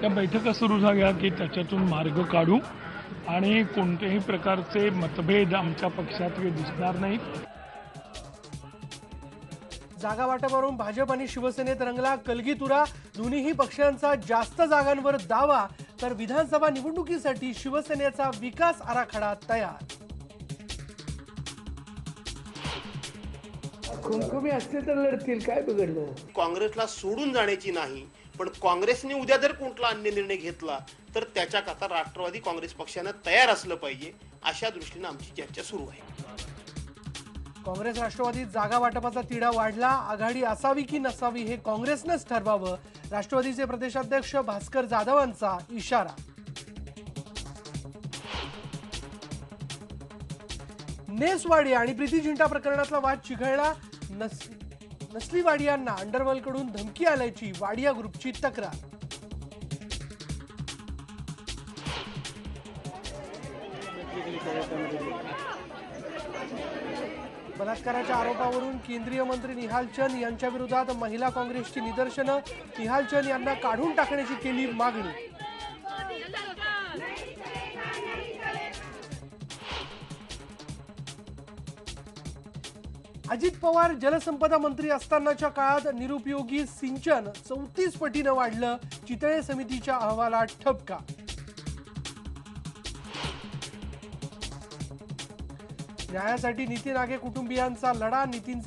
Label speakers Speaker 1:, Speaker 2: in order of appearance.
Speaker 1: त्या बैठका सुरू झाल्या की त्याच्यातून मार्ग काढू आणि कोणत्याही प्रकारचे मतभेद आमच्या पक्षात दिसणार नाहीत.
Speaker 2: जागा वाटपावरून भाजप आणि शिवसेनेत रंगला कलगीतुरा. दोन्ही पक्षांचा जास्त जागांवर दावा, तर विधानसभा निवडणुकीसाठी शिवसेनेचा विकास आराखडा तयार.
Speaker 3: खुमखुमी असते तर लढतील, काय बिघडलं.
Speaker 4: काँग्रेसला सोडून जाण्याची नाही, पण काँग्रेसने उद्या जर कोणता अन्य निर्णय घेतला तर त्याच्याकरता राष्ट्रवादी काँग्रेस पक्षानं तयार असलं पाहिजे, अशा दृष्टीने आमची चर्चा सुरू आहे.
Speaker 2: काँग्रेस राष्ट्रवादीत जागा वाटपाचा तिढा वाढला. आघाडी असावी की नसावी हे काँग्रेसनंच ठरवावं, राष्ट्रवादीचे प्रदेशाध्यक्ष भास्कर जाधवांचा इशारा. नेसवाडी आणि प्रीती झिंटा प्रकरणातला वाद चिघळला. नसली वाडियांना अंडरवर्ल्डकडून धमकी आल्याची वाडिया ग्रुपची तक्रार. बलात्काराच्या आरोपावरून केंद्रीय मंत्री निहाल चंद यांच्या विरोधात महिला काँग्रेसची निदर्शनं. निहाल चंद यांना काढून टाकण्याची केली मागणी. अजित पवार जलसंपदा मंत्री असतानाच्या काळात निरुपयोगी सिंचन 34 पटीनं वाढलं. चितळे समितीच्या अहवालात ठपका. न्यायासाठी नितीन आगे कुटुंबियांचा लढा. नितीन